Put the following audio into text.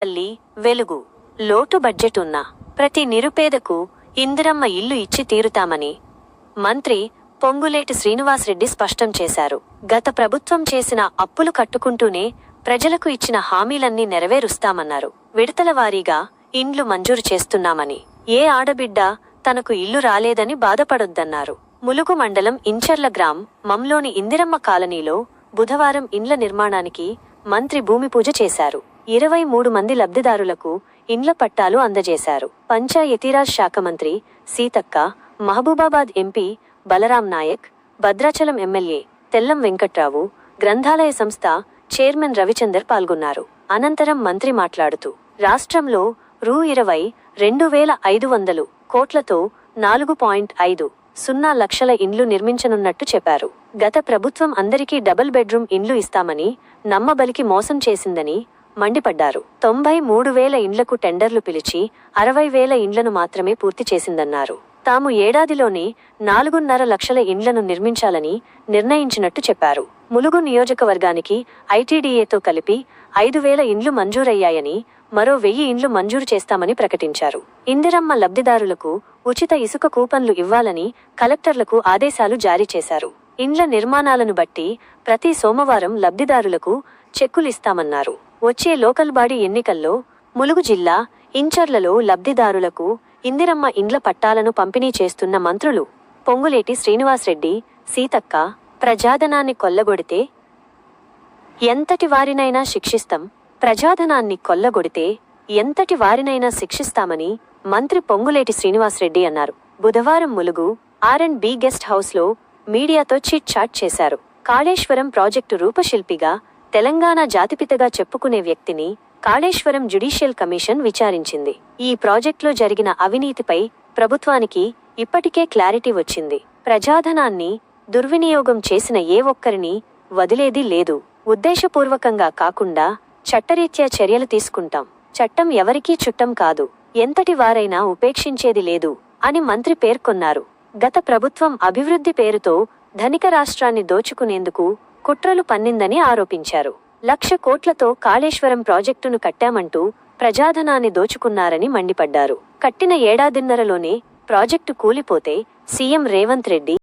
తల్లి వెలుగు. లోటు బడ్జెట్ ఉన్న ప్రతి నిరుపేదకు ఇందిరమ్మ ఇల్లు ఇచ్చి తీరుతామని మంత్రి పొంగులేటి శ్రీనివాసరెడ్డి స్పష్టం చేశారు. గత ప్రభుత్వం చేసిన అప్పులు కట్టుకుంటూనే ప్రజలకు ఇచ్చిన హామీలన్నీ నెరవేరుస్తామన్నారు. విడతల వారీగా ఇండ్లు మంజూరు చేస్తున్నామని, ఏ ఆడబిడ్డ తనకు ఇల్లు రాలేదని బాధపడొద్దన్నారు. ములుగు మండలం ఇంచర్ల గ్రామంలోని ఇందిరమ్మ కాలనీలో బుధవారం ఇండ్ల నిర్మాణానికి మంత్రి భూమి పూజ చేశారు. 23 మంది లబ్ధిదారులకు ఇండ్ల పట్టాలు అందజేశారు. పంచాయతీరాజ్ శాఖ మంత్రి సీతక్క, మహబూబాబాద్ ఎంపీ బలరాం నాయక్, భద్రాచలం ఎమ్మెల్యే తెల్లం వెంకట్రావు, గ్రంథాలయ సంస్థ చైర్మన్ రవిచందర్ పాల్గొన్నారు. అనంతరం మంత్రి మాట్లాడుతూ, రాష్ట్రంలో రూ. 22,500 కోట్లతో 4.50 లక్షల ఇండ్లు నిర్మించనున్నట్టు చెప్పారు. గత ప్రభుత్వం అందరికీ డబుల్ బెడ్రూమ్ ఇండ్లు ఇస్తామని నమ్మబలికి మోసం చేసిందని మండిపడ్డారు. 93,000 ఇండ్లకు టెండర్లు పిలిచి 60,000 ఇండ్లను మాత్రమే పూర్తి చేసిందన్నారు. తాము ఏడాదిలోనే 4.5 లక్షల ఇండ్లను నిర్మించాలని నిర్ణయించినట్టు చెప్పారు. ములుగు నియోజకవర్గానికి ఐటీడీఏతో కలిపి 5,000 ఇండ్లు మంజూరయ్యాయని, మరో 1,000 ఇండ్లు మంజూరు చేస్తామని ప్రకటించారు. ఇందిరమ్మ లబ్ధిదారులకు ఉచిత ఇసుక కూపన్లు ఇవ్వాలని కలెక్టర్లకు ఆదేశాలు జారీ చేశారు. ఇండ్ల నిర్మాణాలను బట్టి ప్రతి సోమవారం లబ్ధిదారులకు చెక్కులిస్తామన్నారు. వచ్చే లోకల్ బాడీ ఎన్నికల్లో ములుగు జిల్లా ఇంచర్లలో లబ్ధిదారులకు ఇందిరమ్మ ఇండ్ల పట్టాలను పంపిణీ చేస్తున్న మంత్రులు పొంగులేటి శ్రీనివాసరెడ్డి, సీతక్క, ప్రజాధనాన్ని కొల్లగొడితే ఎంతటి వారినైనా శిక్షిస్తాం, ప్రజాధనాన్ని కొల్లగొడితే ఎంతటి వారినైనా శిక్షిస్తామని మంత్రి పొంగులేటి శ్రీనివాసరెడ్డి అన్నారు. బుధవారం ములుగు R&B గెస్ట్ హౌస్లో మీడియాతో చిట్ చాట్ చేశారు. కాళేశ్వరం ప్రాజెక్టు రూపశిల్పిగా, తెలంగాణ జాతిపితగా చెప్పుకునే వ్యక్తిని కాళేశ్వరం జ్యుడిషియల్ కమిషన్ విచారించింది. ఈ ప్రాజెక్టులో జరిగిన అవినీతిపై ప్రభుత్వానికి ఇప్పటికే క్లారిటీ వచ్చింది. ప్రజాధనాన్ని దుర్వినియోగం చేసిన ఏ ఒక్కరిని వదిలేది లేదు. ఉద్దేశపూర్వకంగా కాకుండా చట్టరీత్యా చర్యలు తీసుకుంటాం. చట్టం ఎవరికీ చుట్టం కాదు. ఎంతటి వారైనా ఉపేక్షించేది లేదు అని మంత్రి పేర్కొన్నారు. గత ప్రభుత్వం అభివృద్ధి పేరుతో ధనిక రాష్ట్రాన్ని దోచుకునేందుకు కుట్రలు పన్నిందని ఆరోపించారు. 1,00,000 కోట్లతో కాళేశ్వరం ప్రాజెక్టును కట్టామంటూ ప్రజాధనాన్ని దోచుకున్నారని మండిపడ్డారు. కట్టిన ఏడాదిన్నరలోనే ప్రాజెక్టు కూలిపోతే సీఎం రేవంత్ రెడ్డి